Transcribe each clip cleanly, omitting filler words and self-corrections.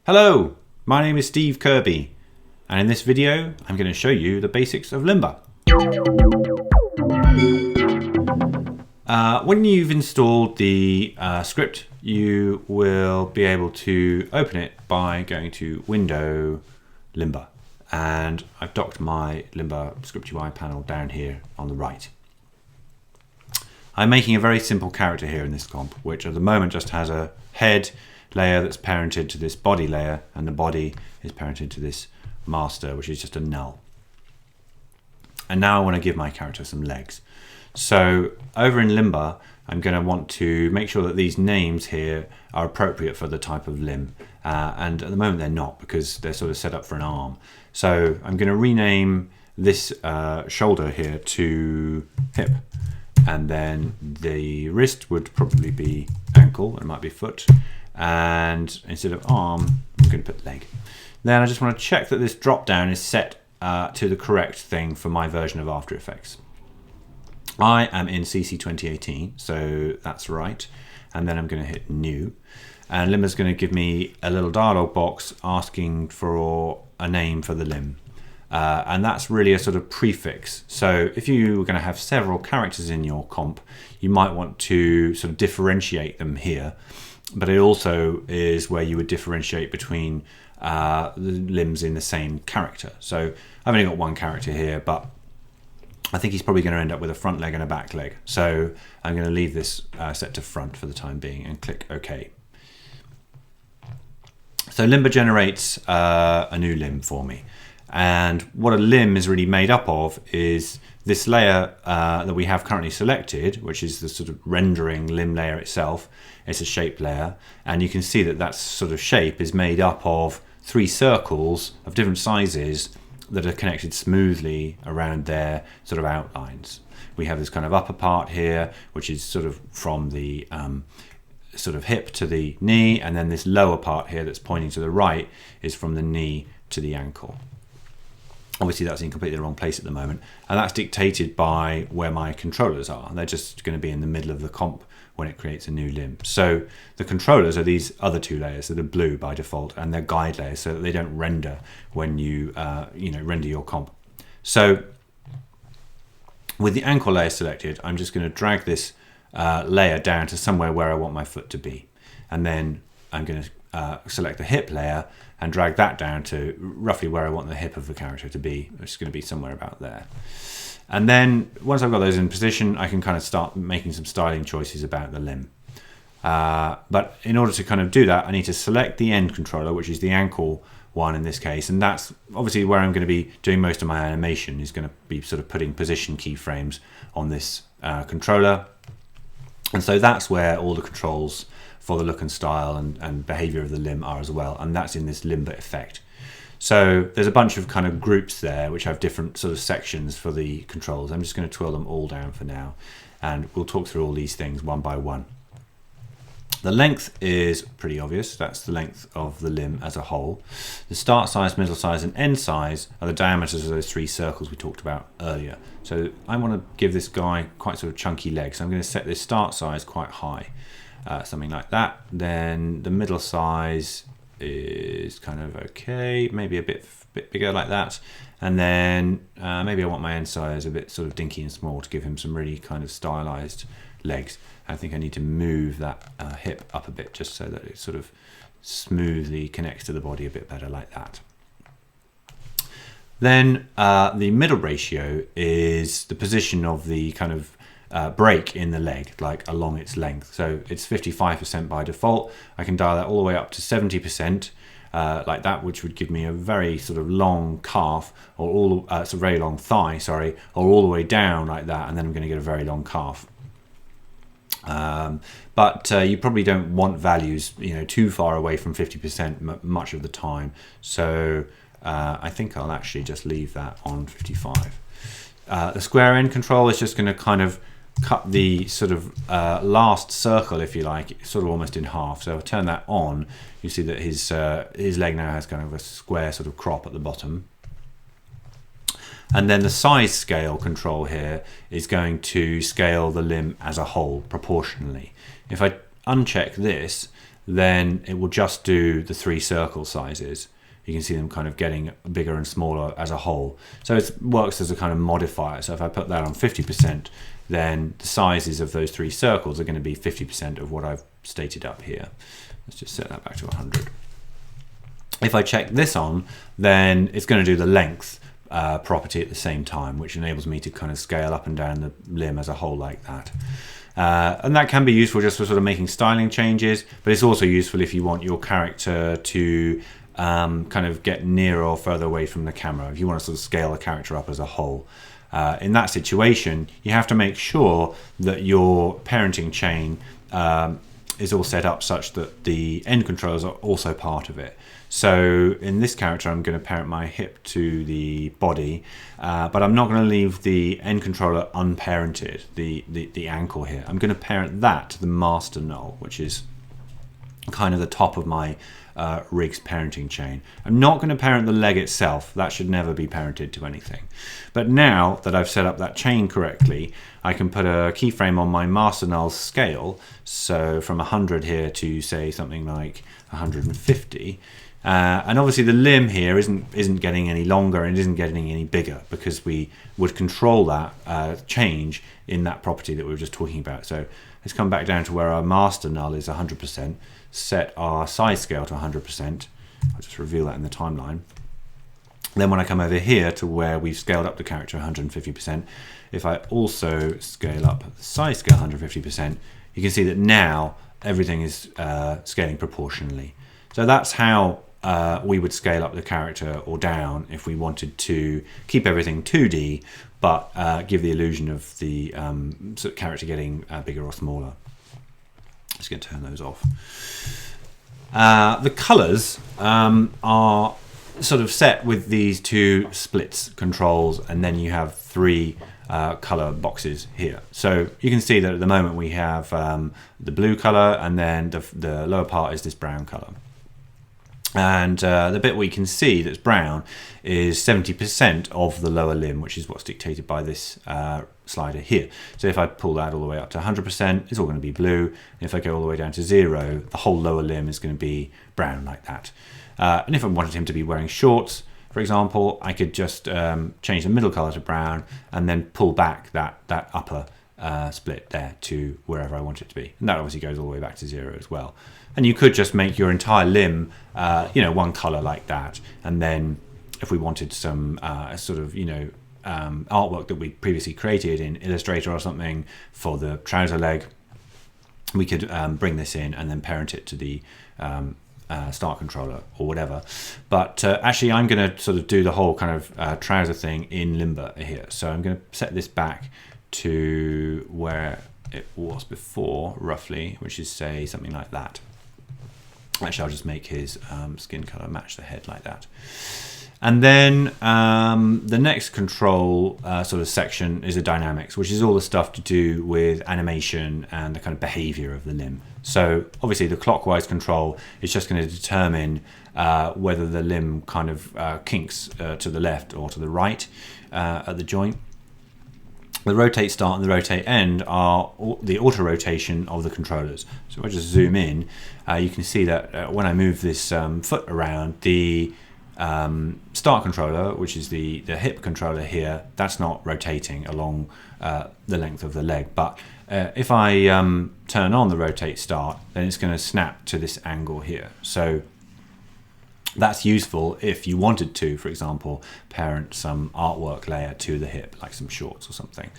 Hello, my name is Steve Kirby, and in this video I'm going to show you the basics of Limba. When you've installed the script, you will be able to open it by going to Window, Limba, and I've docked my Limba Script UI panel down here on the right. I'm making a very simple character here in this comp, which at the moment just has a head layer that's parented to this body layer, and the body is parented to this master, which is just a null. And now I want to give my character some legs. So over in Limba, I'm going to want to make sure that these names here are appropriate for the type of limb. And at the moment they're not, because they're sort of set up for an arm. So I'm going to rename this shoulder here to hip. And then the wrist would probably be ankle, it might be foot. And instead of arm, I'm going to put leg. Then I just want to check that this drop down is set to the correct thing for my version of After Effects. I am in CC 2018, so that's right. And then I'm going to hit new. And Limba's going to give me a little dialog box asking for a name for the limb. And that's really a sort of prefix. So if you were going to have several characters in your comp, you might want to sort of differentiate them here. But it also is where you would differentiate between the limbs in the same character. So I've only got one character here, but I think he's probably going to end up with a front leg and a back leg. So I'm going to leave this set to front for the time being and click OK. So Limba generates a new limb for me. And what a limb is really made up of is this layer that we have currently selected, which is the sort of rendering limb layer itself. It's a shape layer, and you can see that that sort of shape is made up of 3 circles of different sizes that are connected smoothly around their sort of outlines. We have this kind of upper part here, which is sort of from the sort of hip to the knee, and then this lower part here that's pointing to the right is from the knee to the ankle. Obviously that's in completely the wrong place at the moment, and that's dictated by where my controllers are. They're just going to be in the middle of the comp when it creates a new limb. So the controllers are these other 2 layers that are blue by default, and they're guide layers so that they don't render when you render your comp. So with the ankle layer selected, I'm just going to drag this layer down to somewhere where I want my foot to be, and then I'm going to select the hip layer and drag that down to roughly where I want the hip of the character to be, which is going to be somewhere about there. And then once I've got those in position, I can kind of start making some styling choices about the limb. But in order to kind of do that, I need to select the end controller, which is the ankle one in this case. And that's obviously where I'm going to be doing most of my animation, is going to be sort of putting position keyframes on this controller. And so that's where all the controls for the look and style and behavior of the limb are as well, and that's in this Limba effect. So there's a bunch of kind of groups there which have different sort of sections for the controls. I'm just going to twirl them all down for now, and we'll talk through all these things one by one. The length is pretty obvious. That's the length of the limb as a whole. The start size, middle size, and end size are the diameters of those 3 circles we talked about earlier. So I want to give this guy quite sort of chunky legs. So I'm going to set this start size quite high. Something like that. Then the middle size is kind of okay, maybe a bit bigger like that. And then maybe I want my end size a bit sort of dinky and small to give him some really kind of stylized legs. I think I need to move that hip up a bit just so that it sort of smoothly connects to the body a bit better like that. Then the middle ratio is the position of the kind of break in the leg, like along its length. So it's 55% by default. I can dial that all the way up to 70%, like that, which would give me a very sort of long calf, or it's a very long thigh, sorry, or all the way down like that, and then I'm going to get a very long calf. But you probably don't want values, too far away from 50% much of the time. So I think I'll actually just leave that on 55. The square end control is just going to kind of cut the sort of last circle, if you like, sort of almost in half. So I'll turn that on. You see that his leg now has kind of a square sort of crop at the bottom. And then the size scale control here is going to scale the limb as a whole proportionally. If I uncheck this, then it will just do the 3 circle sizes. You can see them kind of getting bigger and smaller as a whole. So it works as a kind of modifier. So if I put that on 50%, then the sizes of those 3 circles are going to be 50% of what I've stated up here. Let's just set that back to 100. If I check this on, then it's going to do the length property at the same time, which enables me to kind of scale up and down the limb as a whole like that. And that can be useful just for sort of making styling changes, but it's also useful if you want your character to kind of get nearer or further away from the camera, if you want to sort of scale the character up as a whole. In that situation, you have to make sure that your parenting chain is all set up such that the end controllers are also part of it. So in this character, I'm going to parent my hip to the body, but I'm not going to leave the end controller unparented, the ankle here. I'm going to parent that to the master null, which is kind of the top of my rig's parenting chain. I'm not going to parent the leg itself. That should never be parented to anything. But now that I've set up that chain correctly, I can put a keyframe on my master null scale. So from 100 here to say something like 150. And obviously the limb here isn't getting any longer and isn't getting any bigger, because we would control that change in that property that we were just talking about. So let's come back down to where our master null is 100%, set our size scale to 100%. I'll just reveal that in the timeline. Then when I come over here to where we've scaled up the character 150%, if I also scale up the size scale 150%, you can see that now everything is scaling proportionally. So that's how we would scale up the character or down if we wanted to keep everything 2D, but give the illusion of the sort of character getting bigger or smaller. Just going to turn those off. The colors are sort of set with these 2 splits controls, and then you have 3 color boxes here. So you can see that at the moment we have the blue color, and then the lower part is this brown color. And the bit we can see that's brown is 70% of the lower limb, which is what's dictated by this slider here. So if I pull that all the way up to 100%, it's all going to be blue. And if I go all the way down to 0, the whole lower limb is going to be brown like that. And if I wanted him to be wearing shorts, for example, I could just change the middle color to brown and then pull back that upper split there to wherever I want it to be. And that obviously goes all the way back to 0 as well. And you could just make your entire limb, one color like that. And then if we wanted some sort of, artwork that we previously created in Illustrator or something for the trouser leg, we could bring this in and then parent it to the start controller or whatever. But actually, I'm going to sort of do the whole kind of trouser thing in Limber here. So I'm going to set this back to where it was before, roughly, which is, say, something like that. Actually, I'll just make his skin color match the head like that. And then the next control sort of section is a dynamics, which is all the stuff to do with animation and the kind of behavior of the limb. So obviously the clockwise control is just going to determine whether the limb kind of kinks to the left or to the right at the joint. The rotate start and the rotate end are the auto rotation of the controllers. So if I just zoom in, you can see that when I move this foot around, the start controller, which is the hip controller here, that's not rotating along the length of the leg. But if I turn on the rotate start, then it's going to snap to this angle here. So that's useful if you wanted to, for example, parent some artwork layer to the hip, like some shorts or something.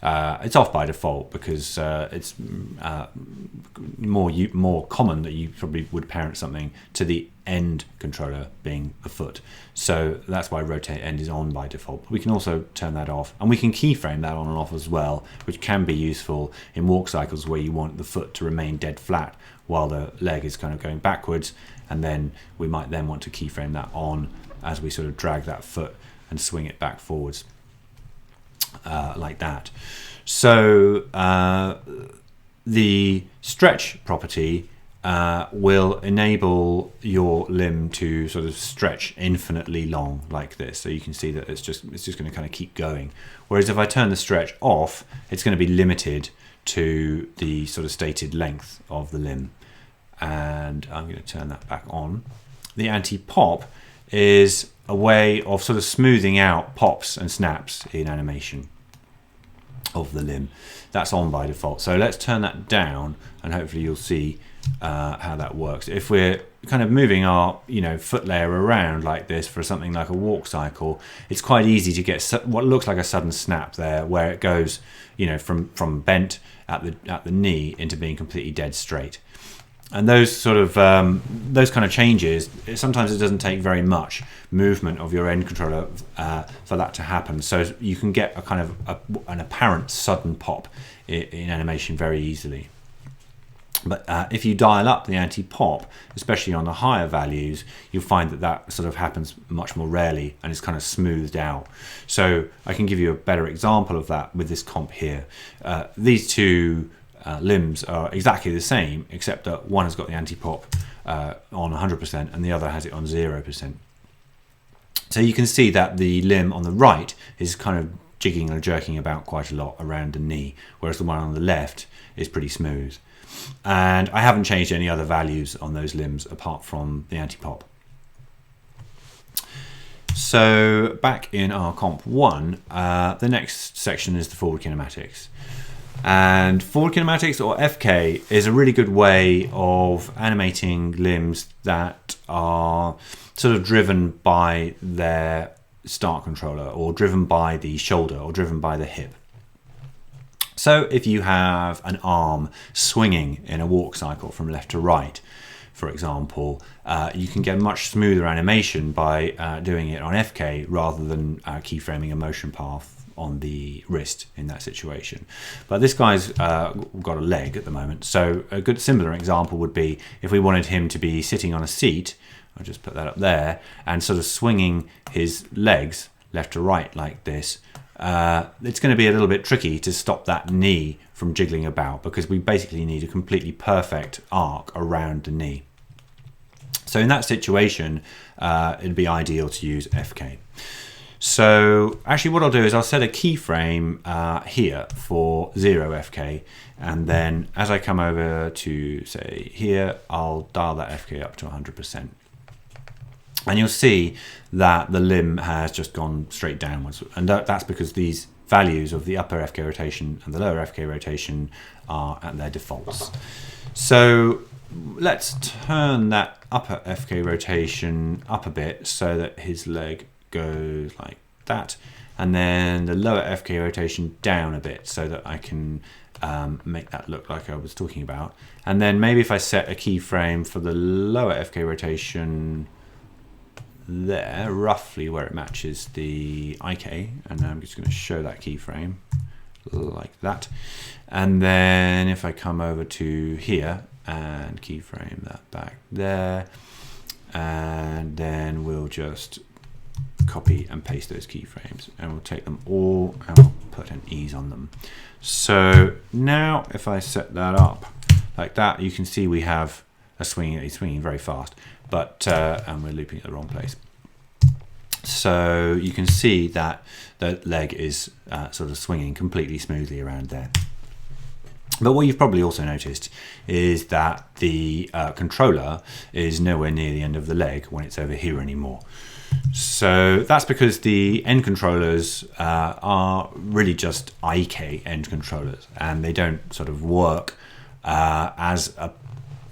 It's off by default because it's more common that you probably would parent something to the end controller being the foot. So that's why rotate end is on by default. We can also turn that off, and we can keyframe that on and off as well, which can be useful in walk cycles where you want the foot to remain dead flat while the leg is kind of going backwards, and then we might then want to keyframe that on as we sort of drag that foot and swing it back forwards like that. So the stretch property will enable your limb to sort of stretch infinitely long like this. So you can see that it's just going to kind of keep going. Whereas if I turn the stretch off, it's going to be limited to the sort of stated length of the limb. and I'm going to turn that back on. The anti-pop is a way of sort of smoothing out pops and snaps in animation of the limb. That's on by default. So let's turn that down, and hopefully you'll see how that works. If we're kind of moving our foot layer around like this for something like a walk cycle, it's quite easy to get what looks like a sudden snap there, where it goes from bent at the knee into being completely dead straight. And those sort of those kind of changes, sometimes it doesn't take very much movement of your end controller for that to happen. So you can get a kind of an apparent sudden pop in animation very easily. But if you dial up the anti-pop, especially on the higher values, you'll find that sort of happens much more rarely, and it's kind of smoothed out. So I can give you a better example of that with this comp here. These two limbs are exactly the same, except that one has got the anti-pop on 100% and the other has it on 0%. So you can see that the limb on the right is kind of jigging or jerking about quite a lot around the knee, whereas the one on the left is pretty smooth. And I haven't changed any other values on those limbs apart from the anti-pop. So back in our comp 1, the next section is the forward kinematics. And forward kinematics, or FK, is a really good way of animating limbs that are sort of driven by their start controller, or driven by the shoulder, or driven by the hip. So if you have an arm swinging in a walk cycle from left to right, for example, you can get much smoother animation by doing it on FK rather than keyframing a motion path on the wrist in that situation. But this guy's got a leg at the moment, so a good similar example would be if we wanted him to be sitting on a seat. I'll just put that up there, and sort of swinging his legs left to right like this. It's going to be a little bit tricky to stop that knee from jiggling about, because we basically need a completely perfect arc around the knee. So in that situation, it'd be ideal to use FK. So actually what I'll do is I'll set a keyframe here for 0 FK, and then as I come over to say here, I'll dial that FK up to 100%. And you'll see that the limb has just gone straight downwards, and that's because these values of the upper FK rotation and the lower FK rotation are at their defaults. So let's turn that upper FK rotation up a bit so that his leg goes like that, and then the lower FK rotation down a bit so that I can make that look like I was talking about. And then maybe if I set a keyframe for the lower FK rotation there, roughly where it matches the IK, and then I'm just going to show that keyframe like that. And then if I come over to here and keyframe that back there, and then we'll just copy and paste those keyframes, and we'll take them all and we'll put an ease on them. So now if I set that up like that, you can see we have a swinging, it's swinging very fast, but and we're looping at the wrong place. So you can see that the leg is sort of swinging completely smoothly around there. But what you've probably also noticed is that the controller is nowhere near the end of the leg when it's over here anymore. So that's because the end controllers are really just IK end controllers, and they don't sort of work as a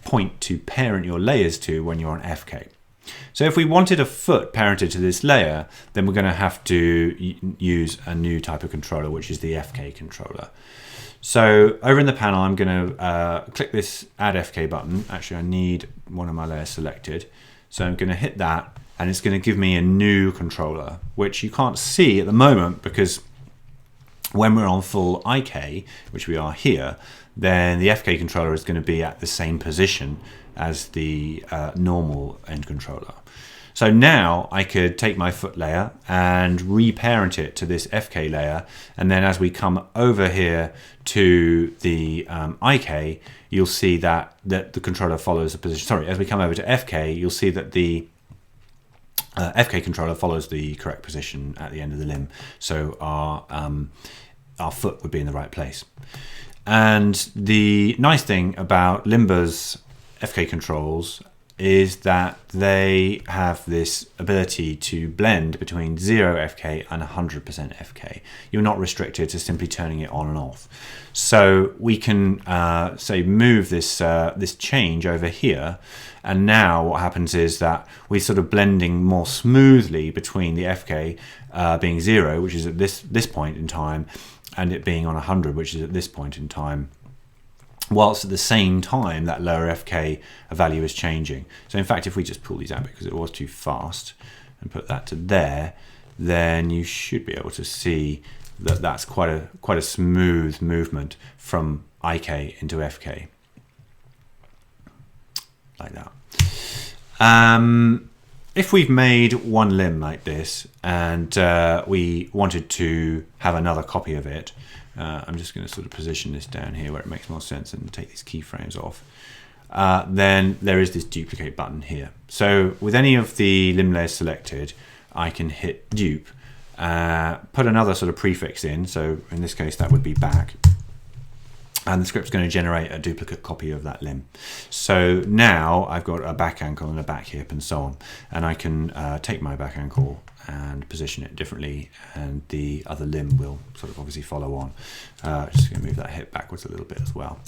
point to parent your layers to when you're on FK. So if we wanted a foot parented to this layer, then we're going to have to use a new type of controller, which is the FK controller. So over in the panel, I'm going to click this Add FK button. Actually, I need one of my layers selected. So I'm going to hit that, and it's going to give me a new controller, which you can't see at the moment because when we're on full IK, which we are here, then the FK controller is going to be at the same position as the normal end controller. So now I could take my foot layer and reparent it to this FK layer, and then as we come over here to the IK, you'll see that the controller follows the position. Sorry, as we come over to FK, you'll see that the FK controller follows the correct position at the end of the limb. So our foot would be in the right place. And the nice thing about Limba's FK controls is that they have this ability to blend between 0 FK and 100% FK. You're not restricted to simply turning it on and off. So we can say move this this change over here, and now what happens is that we're sort of blending more smoothly between the FK being 0, which is at this point in time, and it being on 100, which is at this point in time, whilst at the same time that lower FK value is changing. So in fact, if we just pull these out because it was too fast and put that to there, then you should be able to see that that's quite a smooth movement from IK into FK, like that. If we've made one limb like this and we wanted to have another copy of it, I'm just going to sort of position this down here where it makes more sense and take these keyframes off. Then there is this duplicate button here. So with any of the limb layers selected, I can hit dupe, put another sort of prefix in. So in this case, that would be back. And the script's going to generate a duplicate copy of that limb. So now I've got a back ankle and a back hip and so on. And I can take my back ankle and position it differently, and the other limb will sort of obviously follow on. Just going to move that hip backwards a little bit as well.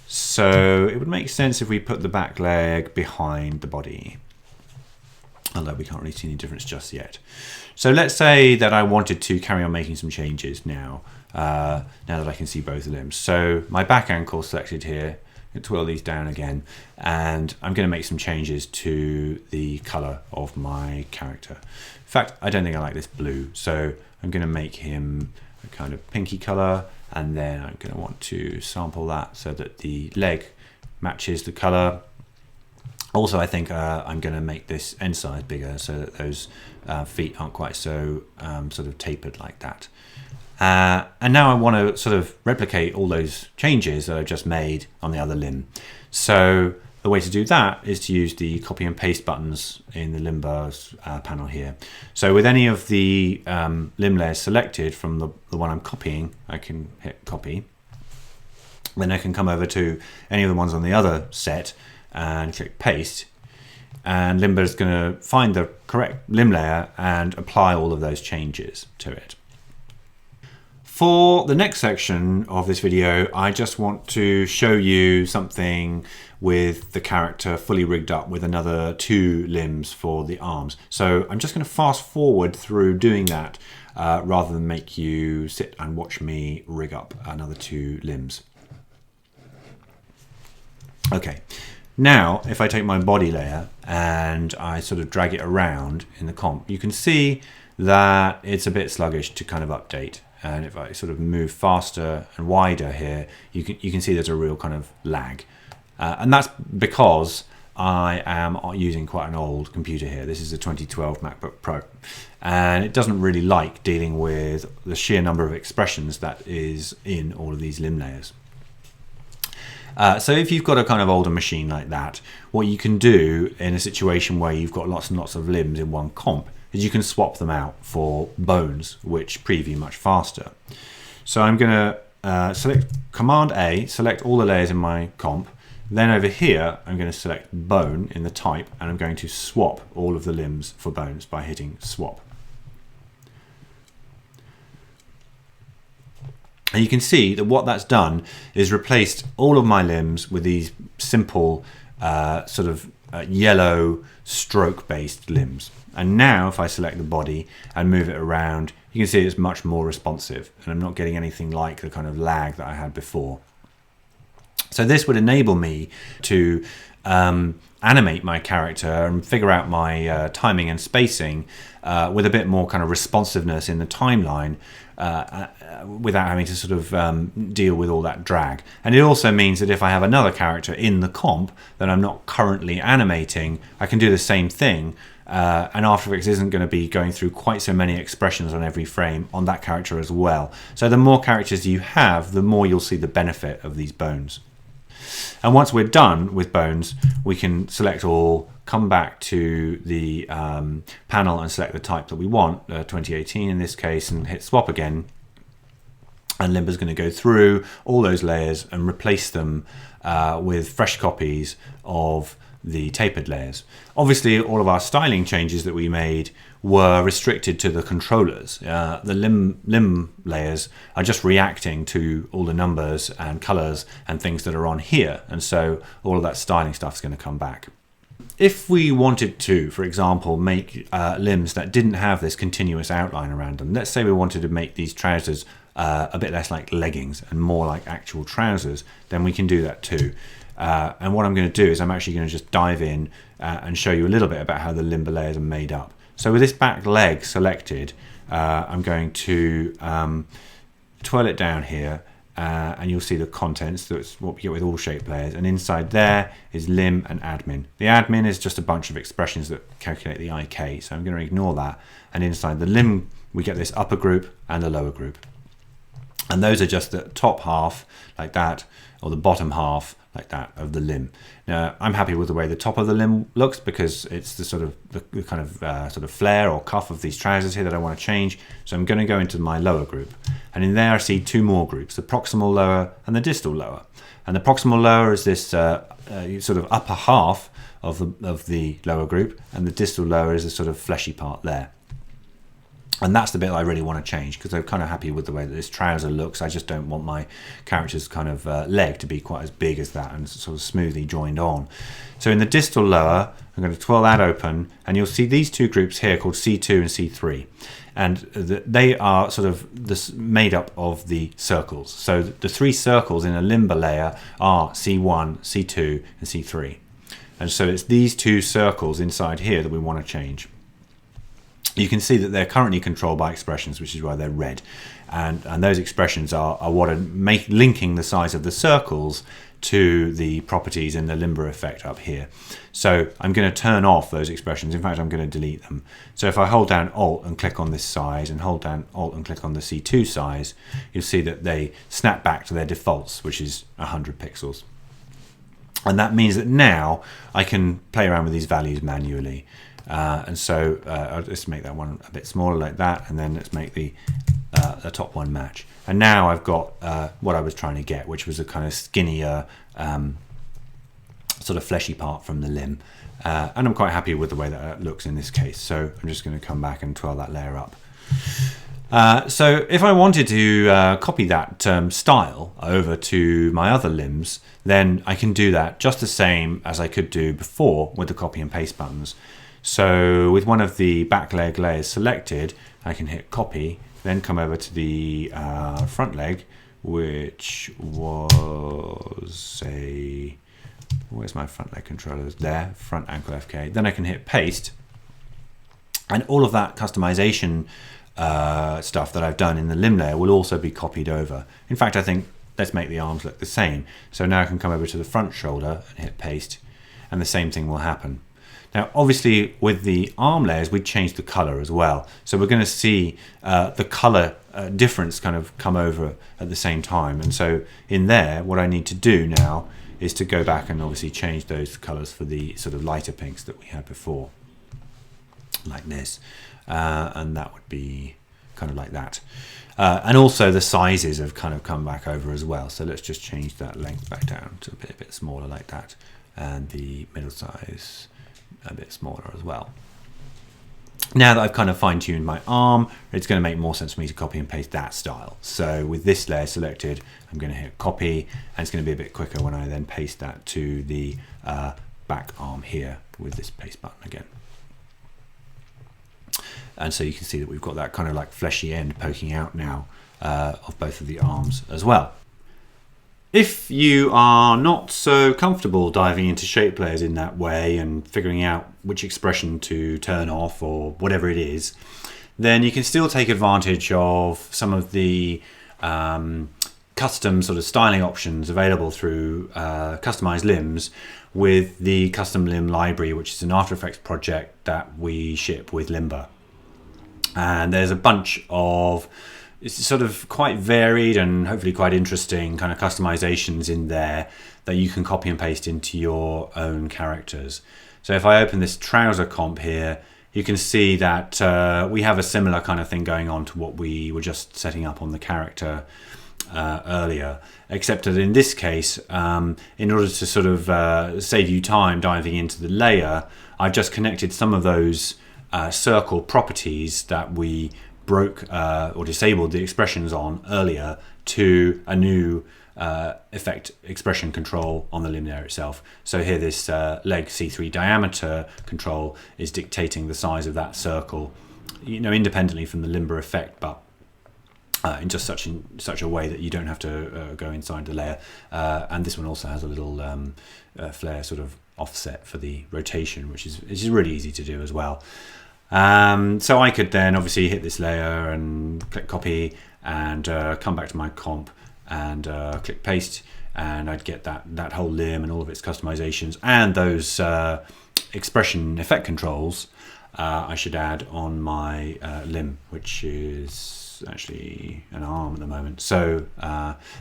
So it would make sense if we put the back leg behind the body, although we can't really see any difference just yet. So let's say that I wanted to carry on making some changes now, now that I can see both limbs. So my back ankle selected here, twirl these down again, and I'm going to make some changes to the color of my character. In fact, I don't think I like this blue, so I'm going to make him a kind of pinky color, and then I'm going to want to sample that so that the leg matches the color. Also, I think I'm going to make this end size bigger so that those feet aren't quite so sort of tapered like that. And now I want to sort of replicate all those changes that I've just made on the other limb. So the way to do that is to use the copy and paste buttons in the limb bars panel here. So with any of the limb layers selected from the one I'm copying, I can hit copy. Then I can come over to any of the ones on the other set and click paste. And Limbo is going to find the correct limb layer and apply all of those changes to it. For the next section of this video, I just want to show you something with the character fully rigged up with another 2 limbs for the arms. So I'm just going to fast forward through doing that rather than make you sit and watch me rig up another 2 limbs. Okay, now if I take my body layer and I sort of drag it around in the comp, you can see that it's a bit sluggish to kind of update. And if I sort of move faster and wider here, you can see there's a real kind of lag. And that's because I am using quite an old computer here. This is a 2012 MacBook Pro. And it doesn't really like dealing with the sheer number of expressions that is in all of these limb layers. So if you've got a kind of older machine like that, what you can do in a situation where you've got lots and lots of limbs in one comp is you can swap them out for bones, which preview much faster. So I'm going to select Command A, select all the layers in my comp. Then over here, I'm going to select bone in the type, and I'm going to swap all of the limbs for bones by hitting swap. And you can see that what that's done is replaced all of my limbs with these simple sort of yellow stroke-based limbs. And now if I select the body and move it around, you can see it's much more responsive, and I'm not getting anything like the kind of lag that I had before. So this would enable me to animate my character and figure out my timing and spacing with a bit more kind of responsiveness in the timeline without having to sort of deal with all that drag. And it also means that if I have another character in the comp that I'm not currently animating, I can do the same thing. And After Effects isn't going to be going through quite so many expressions on every frame on that character as well. So the more characters you have, the more you'll see the benefit of these bones. And once we're done with bones, we can select all, come back to the panel and select the type that we want, 2018 in this case, and hit swap again. And Limber's going to go through all those layers and replace them with fresh copies of the tapered layers. Obviously, all of our styling changes that we made were restricted to the controllers. The limb layers are just reacting to all the numbers and colors and things that are on here. And so all of that styling stuff is going to come back. If we wanted to, for example, make limbs that didn't have this continuous outline around them, let's say we wanted to make these trousers a bit less like leggings and more like actual trousers, then we can do that too. And what I'm going to do is I'm actually going to just dive in and show you a little bit about how the limber layers are made up. So with this back leg selected, I'm going to twirl it down here, and you'll see the contents. That's what we get with all shape layers. And inside there is lim and admin. The admin is just a bunch of expressions that calculate the IK, so I'm going to ignore that. And inside the lim, we get this upper group and a lower group. And those are just the top half, like that, or the bottom half, like that, of the limb. Now, I'm happy with the way the top of the limb looks because it's the sort of the kind of sort of flare or cuff of these trousers here that I want to change. So I'm going to go into my lower group, and in there I see two more groups: the proximal lower and the distal lower. And the proximal lower is this sort of upper half of the lower group, and the distal lower is the sort of fleshy part there. And that's the bit I really want to change because I'm kind of happy with the way that this trouser looks. I just don't want my character's kind of leg to be quite as big as that and sort of smoothly joined on. So in the distal lower, I'm going to twirl that open, and you'll see these two groups here called C2 and C3. And they are sort of made up of the circles. So the three circles in a limber layer are C1, C2, and C3. And so it's these two circles inside here that we want to change. You can see that they're currently controlled by expressions, which is why they're red. And those expressions are what are linking the size of the circles to the properties in the limber effect up here. So I'm going to turn off those expressions. In fact, I'm going to delete them. So if I hold down Alt and click on this size and hold down Alt and click on the C2 size, you'll see that they snap back to their defaults, which is 100 pixels. And that means that now I can play around with these values manually. And so I'll just make that one a bit smaller like that, and then let's make the top one match. And now I've got what I was trying to get, which was a kind of skinnier sort of fleshy part from the limb. And I'm quite happy with the way that looks in this case. So I'm just going to come back and twirl that layer up. So if I wanted to copy that style over to my other limbs, then I can do that just the same as I could do before with the copy and paste buttons. So with one of the back leg layers selected, I can hit copy, then come over to the front leg, which was where's my front leg controller? There, front ankle FK. Then I can hit paste, and all of that customization stuff that I've done in the limb layer will also be copied over. In fact, I think let's make the arms look the same. So now I can come over to the front shoulder and hit paste, and the same thing will happen. Now, obviously, with the arm layers, we changed the color as well. So we're going to see the color difference kind of come over at the same time. And so in there, what I need to do now is to go back and obviously change those colors for the sort of lighter pinks that we had before, like this. And that would be kind of like that. And also the sizes have kind of come back over as well. So let's just change that length back down to a bit smaller like that. And the middle size a bit smaller as well. Now that I've kind of fine-tuned my arm, it's going to make more sense for me to copy and paste that style. So with this layer selected, I'm going to hit copy, and it's going to be a bit quicker when I then paste that to the back arm here with this paste button again. And so you can see that we've got that kind of like fleshy end poking out now of both of the arms as well. If you are not so comfortable diving into shape layers in that way and figuring out which expression to turn off or whatever it is, then you can still take advantage of some of the custom sort of styling options available through customized limbs with the custom limb library, which is an After Effects project that we ship with Limber. And there's a bunch of it's sort of quite varied and hopefully quite interesting kind of customizations in there that you can copy and paste into your own characters. So if I open this trouser comp here, you can see that we have a similar kind of thing going on to what we were just setting up on the character. earlier, except that in this case, in order to sort of save you time diving into the layer, I've just connected some of those circle properties that we broke or disabled the expressions on earlier to a new effect expression control on the limb layer itself. So here this leg C3 diameter control is dictating the size of that circle, independently from the limber effect, but in just such a way that you don't have to go inside the layer. And this one also has a little flare sort of offset for the rotation, which is really easy to do as well. So I could then obviously hit this layer and click copy and come back to my comp and click paste, and I'd get that whole limb and all of its customizations and those expression effect controls I should add on my limb, which is actually an arm at the moment. So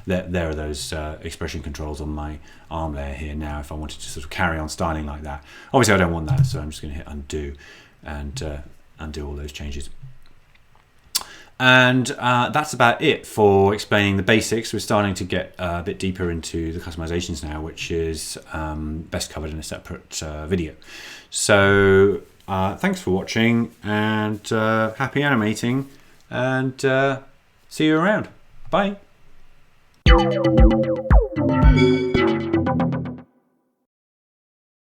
there are those expression controls on my arm layer here now if I wanted to sort of carry on styling like that. Obviously I don't want that, so I'm just going to hit undo and undo all those changes. And that's about it for explaining the basics. We're starting to get a bit deeper into the customizations now, which is best covered in a separate video. So thanks for watching, and happy animating, and see you around. Bye.